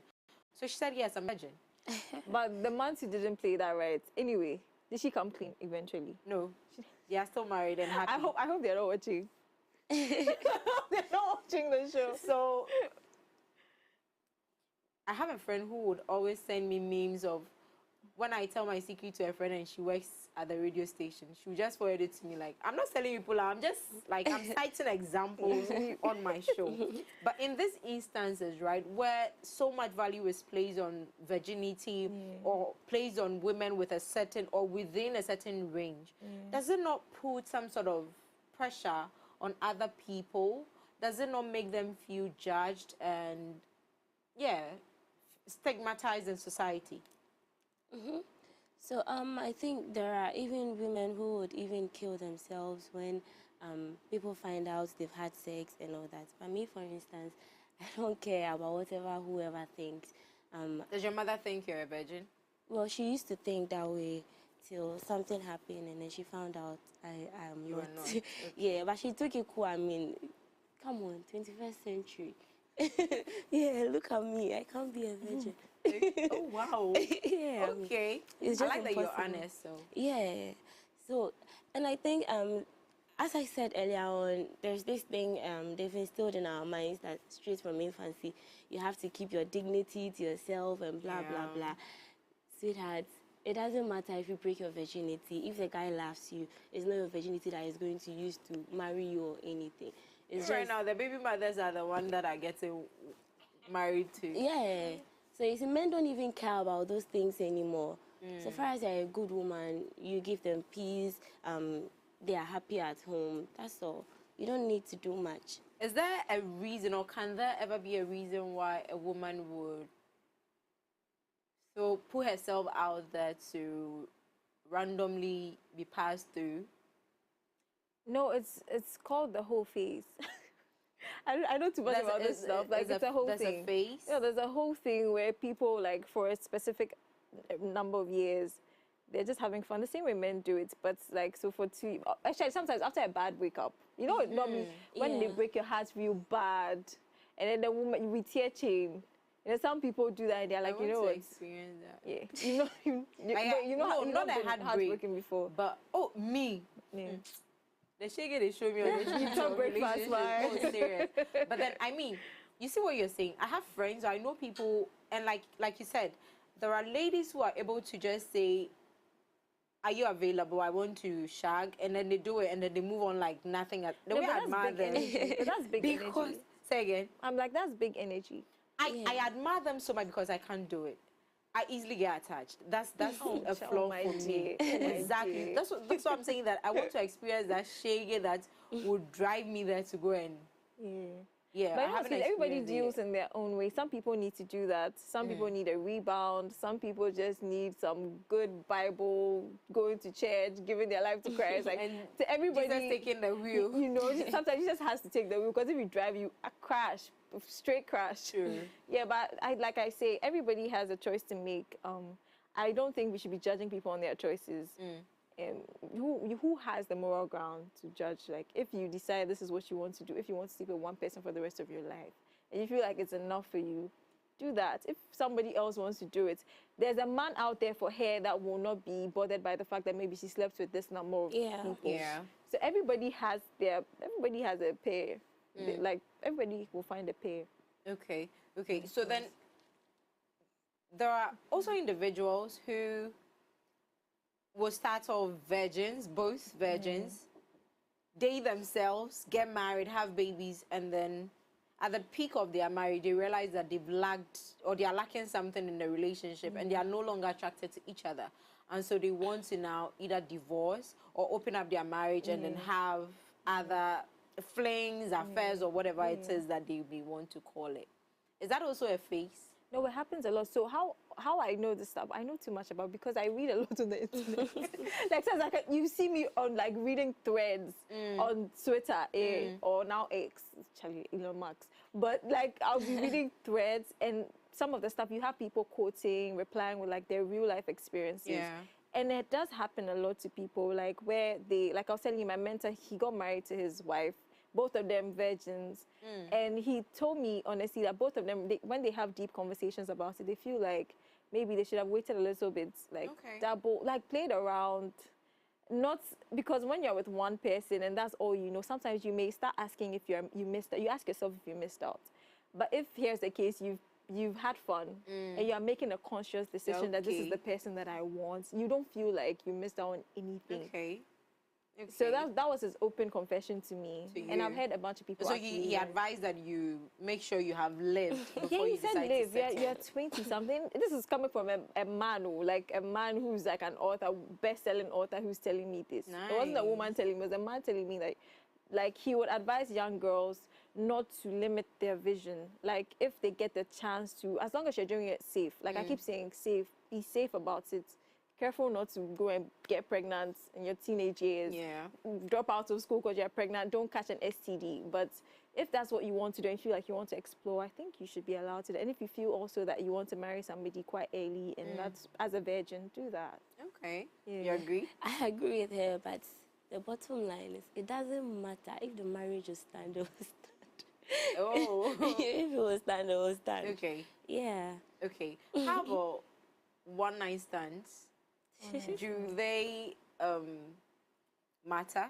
So she said, yes, I'm a virgin. But the man who didn't play that right. Anyway, did she come clean eventually? No, they are still married and happy. I hope they're not watching. They're not watching the show. So I have a friend who would always send me memes of when I tell my secret to a friend and she works at the radio station, she would just forward it to me. Like, I'm not selling people out, I'm just like, I'm citing examples on my show. But in these instances, right, where so much value is placed on virginity or placed on women with a certain or within a certain range, does it not put some sort of pressure on other people does it not make them feel judged and, yeah, stigmatized in society? So I think there are even women who would even kill themselves when people find out they've had sex and all that. But me, for instance, I don't care about whatever whoever thinks. Does your mother think you're a virgin? Well, she used to think that way till something happened, and then she found out I am You not. are not. Okay. Yeah, but she took it cool. I mean, come on, 21st century. Yeah, look at me. I can't be a virgin. Oh, wow. Yeah. Okay. It's I just like that you're impossible. honest, so. Yeah. So, and I think, as I said earlier on, there's this thing they've instilled in our minds that straight from infancy, you have to keep your dignity to yourself and blah, blah, blah. Sweetheart, it doesn't matter if you break your virginity. If the guy loves you, it's not your virginity that is going to use to marry you or anything. It's right now, the baby mothers are the ones that are getting married to. Yeah. So you see, men don't even care about those things anymore. So far as you're a good woman, you give them peace, they are happy at home. That's all. You don't need to do much. Is there a reason, or can there ever be a reason why a woman would put herself out there to randomly be passed through? No, it's called the whole phase. I know too much about this stuff. Like, it's a whole thing. There's a phase? Yeah, there's a whole thing where people, like, for a specific number of years, they're just having fun. The same way men do it, but, like, so for actually, sometimes after a bad breakup, you know, normally when they break your heart real bad, and then the woman, with tear chain, you know, some people do that and they're like, you know what? Experience that. Yeah. You know how not a heartbreaking before. But, me. Yeah. The shege they show me on the You talk breakfast, oh, serious. But then, I mean, you see what you're saying. I have friends, I know people, and like you said, there are ladies who are able to just say, are you available? I want to shag, and then they do it, and then they move on like nothing. The way I admire them. But that's big energy. Say again. I'm like, that's big energy. I admire them so much because I can't do it. I easily get attached. That's a flaw for me. Exactly. That's what I'm saying, that I want to experience that shege that would drive me there to go and yeah. But honestly, everybody deals in their own way. Some people need to do that. Some people need a rebound. Some people just need some good Bible, going to church, giving their life to Christ. Like, and to everybody, Jesus taking the wheel. You know, sometimes he just has to take the wheel, because if you drive, you crash. Straight crash. Sure. Yeah, but like I say, everybody has a choice to make. I don't think we should be judging people on their choices. Who has the moral ground to judge? Like, if you decide this is what you want to do, if you want to sleep with one person for the rest of your life, and you feel like it's enough for you, do that. If somebody else wants to do it, there's a man out there for her that will not be bothered by the fact that maybe she slept with this number of people. Yeah. So everybody has a pair. Like, everybody will find a pair. Okay. So then there are also individuals who will start off virgins, both virgins, date themselves, get married, have babies, and then at the peak of their marriage, they realize that they've lacked, or they are lacking something in the relationship, and they are no longer attracted to each other. And so they want to now either divorce or open up their marriage and then have other flings, affairs, or whatever it is that they may want to call it. Is that also a phase? No, it happens a lot. So how I know this stuff, I know too much about, because I read a lot on the internet. Like, you see me on, like, reading threads on Twitter, or now X, Charlie, Elon Musk. But, like, I'll be reading threads, and some of the stuff, you have people quoting, replying with, like, their real life experiences. Yeah. And it does happen a lot to people, like, where they, like I was telling you, my mentor, he got married to his wife, both of them virgins. And he told me, honestly, that both of them, when they have deep conversations about it, they feel like maybe they should have waited a little bit, like, double, like, played around. Not because when you're with one person and that's all you know, sometimes you may start asking if you missed out. You ask yourself if you missed out. But if here's the case, you've had fun and you are making a conscious decision that this is the person that I want, you don't feel like you missed out on anything. Okay. So that was his open confession to me. And I've heard a bunch of people. So he advised that you make sure you have lived before he you said decide live. to You're 20-something. This is coming from a man who's like an author, best-selling author, who's telling me this. It wasn't a woman telling me, it was a man telling me that, like, he would advise young girls not to limit their vision. Like if they get the chance to, as long as you're doing it safe. Like I keep saying, safe. Be safe about it. Careful not to go and get pregnant in your teenage years. Yeah. Drop out of school because you're pregnant. Don't catch an STD. But if that's what you want to do and feel like you want to explore, I think you should be allowed to. And if you feel also that you want to marry somebody quite early and that's as a virgin, do that. Okay. Yeah. You agree? I agree with her, but the bottom line is it doesn't matter if the marriage will stand or stand. Oh. If it will stand, it will stand. Okay. Yeah. Okay. How about one-night stands? Do they matter?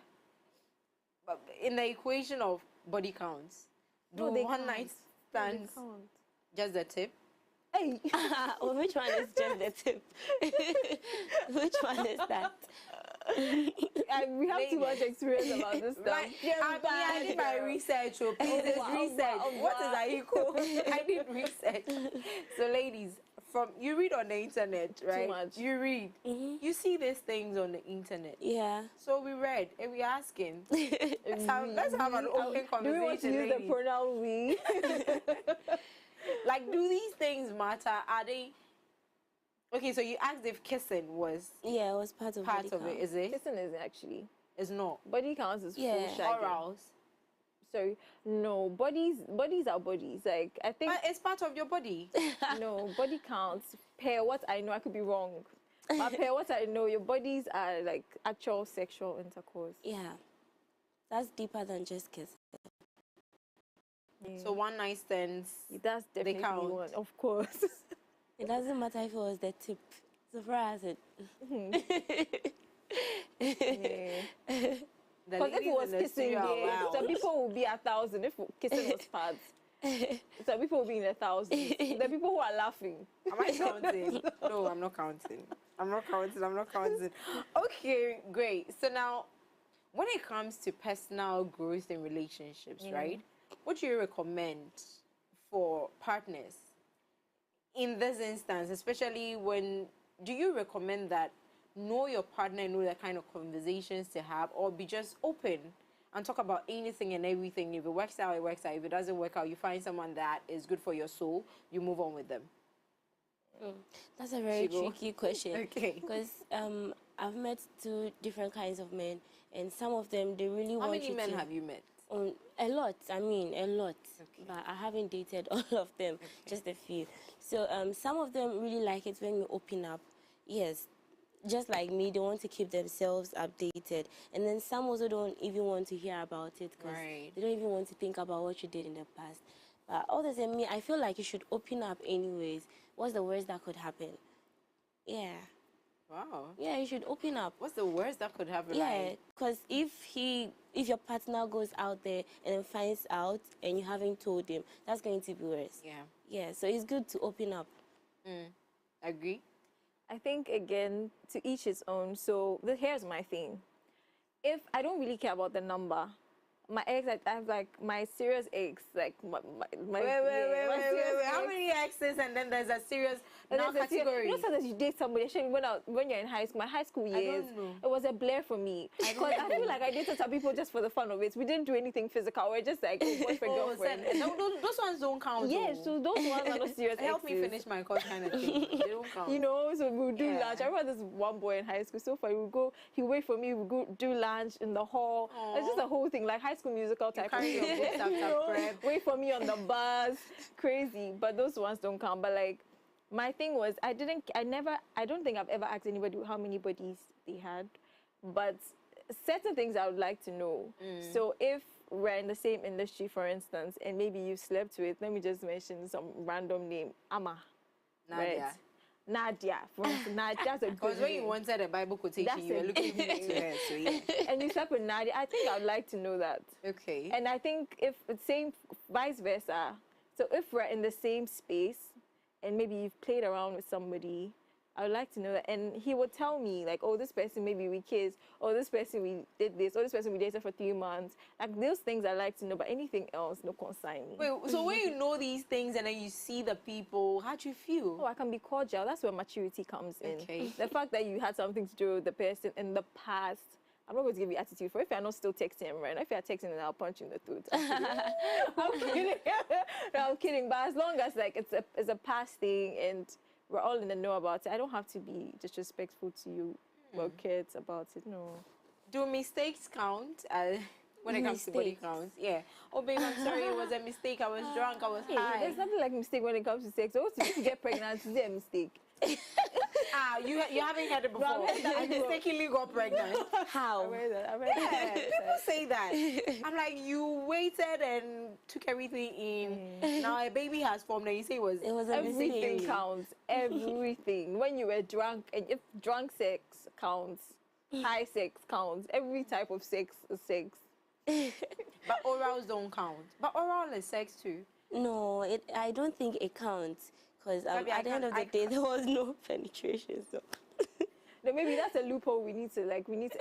But in the equation of body counts, do one-night stands just the tip? Hey. Well, which one is just the tip? Which one is that? We have too much experience about this stuff. I did my research. So please, research. What is AICO? I did research. So, ladies, you read on the internet, right? Too much. You read. You see these things on the internet. Yeah. So we read and we asking. Let's have an open conversation. Do we want to use the pronoun we? Like, do these things matter? Are they? Okay, so you asked if kissing was. Yeah, it was part of it. Is it? Kissing is actually. It's not. Body counts is full shagging. Orals. So no, bodies are bodies. Like I think. But it's part of your body. No, body counts. Per what I know, I could be wrong. But per what I know, your bodies are like actual sexual intercourse. Yeah, that's deeper than just kissing. Yeah. So one night stands. That's definitely one, of course. It doesn't matter if it was the tip. So far as it. Because if it was kissing, some people would be 1,000. If kissing was bad, some people would be in 1,000. The people who are laughing. Am I counting? No, I'm not counting. I'm not counting. Okay, great. So now, when it comes to personal growth in relationships, right? What do you recommend for partners in this instance, especially when, do you recommend that know your partner, know the kind of conversations to have, or be just open and talk about anything and everything? If it works out, it works out. If it doesn't work out, you find someone that is good for your soul, you move on with them. That's a very tricky question. Okay. Because I've met 2 different kinds of men, and some of them, they really want you to... How many men have you met? A lot. I mean, a lot. Okay. But I haven't dated all of them, just a few. So some of them really like it when you open up. Yes, just like me, they want to keep themselves updated. And then some also don't even want to hear about it because they don't even want to think about what you did in the past. But other than me, I feel like you should open up anyways. What's the worst that could happen? Yeah. Wow. Yeah, you should open up. What's the worst that could happen? Yeah, because if your partner goes out there and then finds out and you haven't told him, that's going to be worse. Yeah. Yeah, so it's good to open up. Agree? I think, again, to each his own. So here's my thing. If I don't really care about the number, my ex, I have like my serious ex, like my wait. How many exes and then there's a serious category? You know, sometimes you date somebody, especially when you're in high school. My high school years, it was a blur for me because I feel like I dated some people just for the fun of it. We didn't do anything physical. We're just like boyfriend, girlfriend. Those ones don't count. Yeah, so those ones are not serious. Help me finish my course kind of thing. They don't count. You know, so we would do lunch. I remember this one boy in high school. So far, he would wait for me. We would go do lunch in the hall. It's just a whole thing, like High School Musical type of thing. Wait for me on the bus. Crazy. But those ones don't count. But like, my thing was, I don't think I've ever asked anybody how many bodies they had. But certain things I would like to know. So if we're in the same industry, for instance, and maybe you slept with, let me just mention some random name, Amma. Nadia. Right? Nadia, for instance, that's a good because when you wanted a Bible quotation, you were looking to her, so yeah. And you slept with Nadia. I think I would like to know that. Okay. And I think if it's same, vice versa. So if we're in the same space, and maybe you've played around with somebody, I would like to know that. And he would tell me, like, oh, this person, maybe we kissed, or this person we did this, or this person we dated for 3 months. Like, those things I like to know, but anything else, no concern me. Wait, so when you know these things and then you see the people, how do you feel? Oh, I can be cordial. That's where maturity comes in. Okay. The fact that you had something to do with the person in the past, I'm not going to give you attitude for if you're not still texting him right now. If you're texting, then I'll punch you in the throat. I'm kidding. No, I'm kidding. But as long as like it's a past thing and we're all in the know about it, I don't have to be disrespectful to you or kids about it. No. Do mistakes count when it comes to body counts? Yeah. Oh, babe, I'm sorry. It was a mistake. I was drunk. I was high. There's nothing like mistake when it comes to sex. So if you get pregnant, is it a mistake? You haven't heard it before. I mistakenly got pregnant. How? I read Yeah, people say that. I'm like, you waited and took everything in. Now a baby has formed, and you say it was a everything mistake. counts. Everything. When you were drunk, and if drunk sex counts, high sex counts. Every type of sex is sex. But orals don't count. But oral is sex too. No, I don't think it counts. Because at the end of the day, there was no penetration. So. No, maybe that's a loophole we need to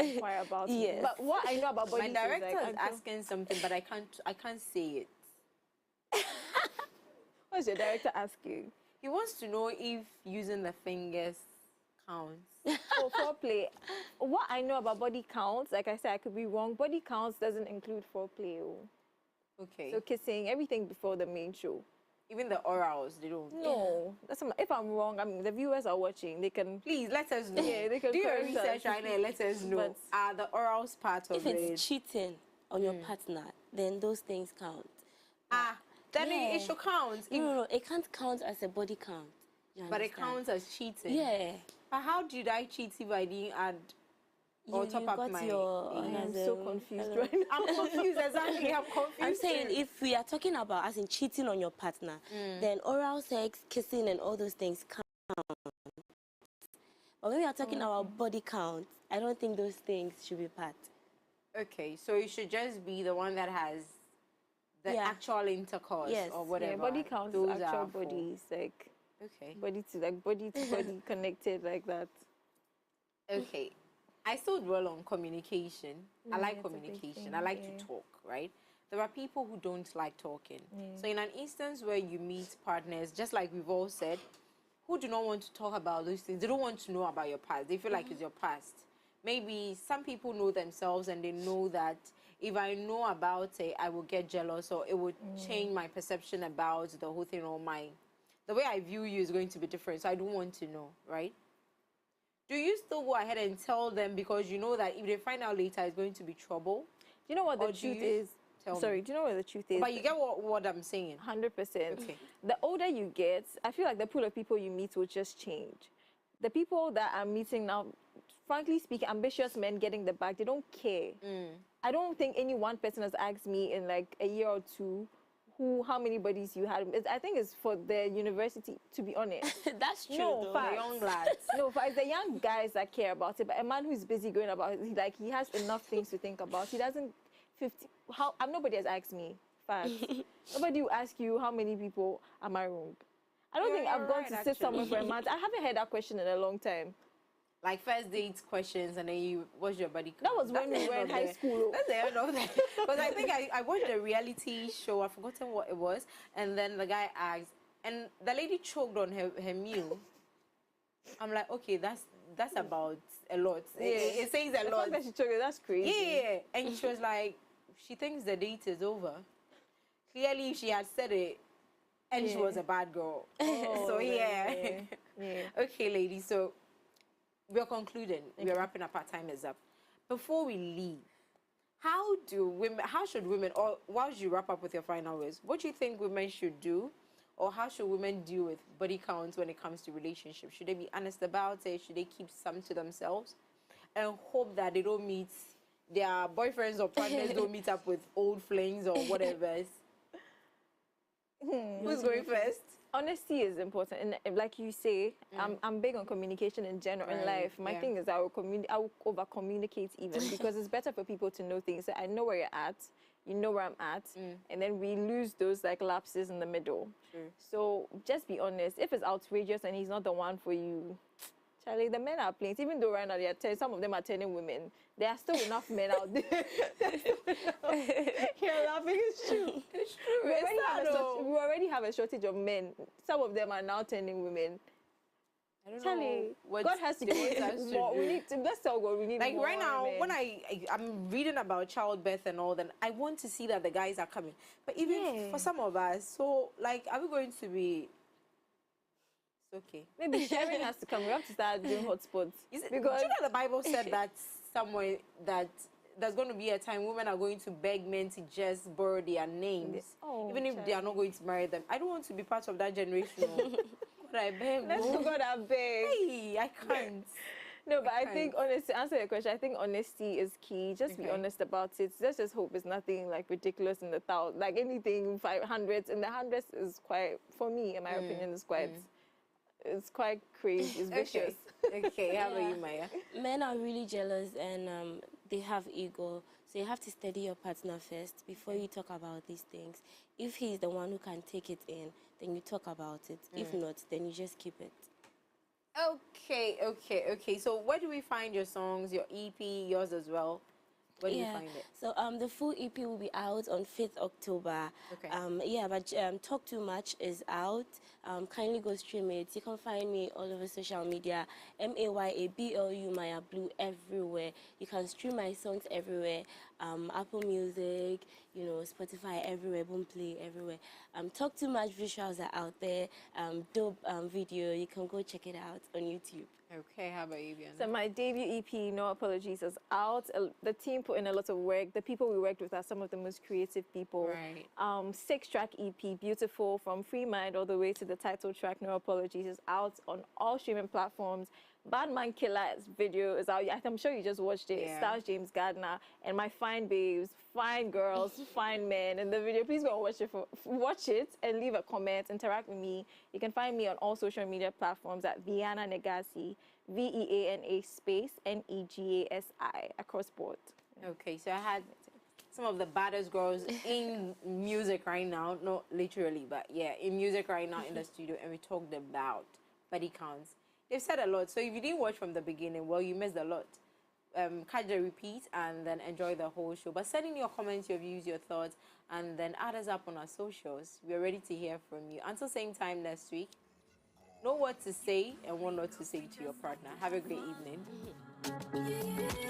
inquire about. Yes. But what I know about body My director is is asking something, but I can't say it. What's your director asking? He wants to know if using the fingers counts. For foreplay, what I know about body counts, like I said, I could be wrong. Body counts doesn't include foreplay. Okay. So kissing, everything before the main show. Even the orals, they don't. No, if I'm wrong, I mean the viewers are watching. They can please let us know. Yeah, they can do your research right now. Let us know. But are the orals part of it? If it's cheating on your partner, then those things count. Then it should count. No, it can't count as a body count. But it counts as cheating. Yeah. But how did I cheat if I didn't add or top up my? I'm so confused right now. I'm confused, exactly. I'm confused. I'm saying if we are talking about as in cheating on your partner, then oral sex, kissing, and all those things count. But when we are talking about body count, I don't think those things should be part. Okay, so it should just be the one that has the actual intercourse or whatever. Yeah, body count is actual bodies, like body to body connected like that. Okay. I still dwell on communication. I like communication. I like to talk, right? There are people who don't like talking. So in an instance where you meet partners, just like we've all said, who do not want to talk about those things. They don't want to know about your past. They feel like it's your past. Maybe some people know themselves and they know that if I know about it, I will get jealous or it would change my perception about the whole thing or the way I view you is going to be different. So I don't want to know, right? Do you still go ahead and tell them because you know that if they find out later, it's going to be trouble? You know what the truth is? Sorry, do you know what the truth is? But you get what I'm saying? 100%. Okay. The older you get, I feel like the pool of people you meet will just change. The people that I'm meeting now, frankly speaking, ambitious men getting the bag, they don't care. I don't think any one person has asked me in like a year or two how many bodies you had. I think it's for the university, to be honest. That's true. No, the young lads. No, it's the young guys that care about it. But a man who's busy going about it, he has enough things to think about. He doesn't. Nobody has asked me. Facts. Nobody will ask you how many people am I wrong. I don't think I've gone to sit somewhere for a month. I haven't heard that question in a long time. Like first date questions and then what's your body count? That was when we were in high school. That's the end of that. Because I think I watched a reality show, I've forgotten what it was, and then the guy asked, and the lady choked on her meal. I'm like, okay, that's about a lot. It says a lot. That she choked, that's crazy. Yeah, and she was like, she thinks the date is over. Clearly, she had said it, and she was a bad girl. So yeah. Okay, ladies, so we're concluding. We're wrapping up. Our time is up. Before we leave, how should women, or whilst you wrap up with your final words, what do you think women should do, or how should women deal with body counts when it comes to relationships? Should they be honest about it? Should they keep some to themselves and hope that they don't meet their boyfriends or partners don't meet up with old flings or whatever? Who's going first? Honesty is important, and like you say, I'm big on communication in general in life. My thing is I will over communicate even because it's better for people to know things. So I know where you're at, you know where I'm at, and then we lose those like lapses in the middle. So just be honest. If it's outrageous and he's not the one for you, Charlie, the men are playing. Even though right now some of them are turning women, there are still enough men out there. You're laughing, it's true. It's true. We already have a shortage of men. Some of them are now turning women. I don't Charlie, know what God has to the give words us more. We need to, let's tell God we need like more. right now, men. when I'm reading about childbirth and all, then I want to see that the guys are coming. But even for some of us, so like, are we going to be? It's okay. Maybe sharing has to come. We have to start doing hotspots. Because do you know the Bible said that somewhere that there's going to be a time women are going to beg men to just borrow their names, even if they are not going to marry them. I don't want to be part of that generation. God, I beg. Let's go, God, I beg. Hey, I can't. No, but I think, honestly, to answer your question, I think honesty is key. Just be honest about it. Let's just hope it's nothing like ridiculous in the thousands. Like anything 500s, in the hundreds is quite, for me, in my opinion, is quite, it's quite crazy. It's vicious. Okay, how about you, Maya? Men are really jealous and they have ego. So you have to study your partner first before you talk about these things. If he's the one who can take it in, then you talk about it. If not, then you just keep it. Okay. So where do we find your songs, your EP, yours as well? Where do you find it? So the full EP will be out on 5th October. Okay. But Talk Too Much is out. Kindly go stream it. You can find me all over social media. MAYABLU, Maya Blue, everywhere. You can stream my songs everywhere. Apple Music, you know, Spotify, everywhere. Boomplay, everywhere. Talk Too Much visuals are out there. Dope video. You can go check it out on YouTube. Okay, how about you, Veanane? So my debut EP, No Apologies, is out. The team put in a lot of work. The people we worked with are some of the most creative people. Right. 6-track EP, beautiful, from Free Mind all the way to the title track, No Apologies, is out on all streaming platforms. Bad Man Killer's video is out. I'm sure you just watched it. Yeah. Stars James Gardner and my fine babes, fine girls, fine men in the video. Please go and watch it and leave a comment, interact with me. You can find me on all social media platforms at Veanane Ngasi, VEANA space NEGASI across board. Okay, so I had some of the baddest girls in music right now, not literally, but yeah, in music right now in the studio, and we talked about body counts. They've said a lot, so if you didn't watch from the beginning, well, you missed a lot. Catch the repeat and then enjoy the whole show. But send in your comments, your views, your thoughts, and then add us up on our socials. We're ready to hear from you. Until same time next week, know what to say and what not to say to your partner. Have a great evening.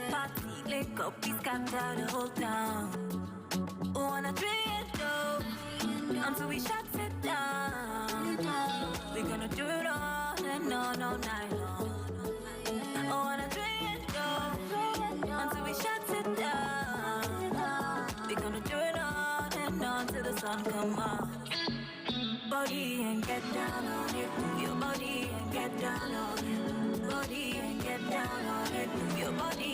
Party, link up, we scatter the whole town. Wanna drink though, until we shut it down. We're gonna do it all and all night long. Wanna drink though, until we shut it down. We're gonna do it all and on till the sun come up. Body and get down on it. Move your body and get down on it. Body and get down on it. Move your body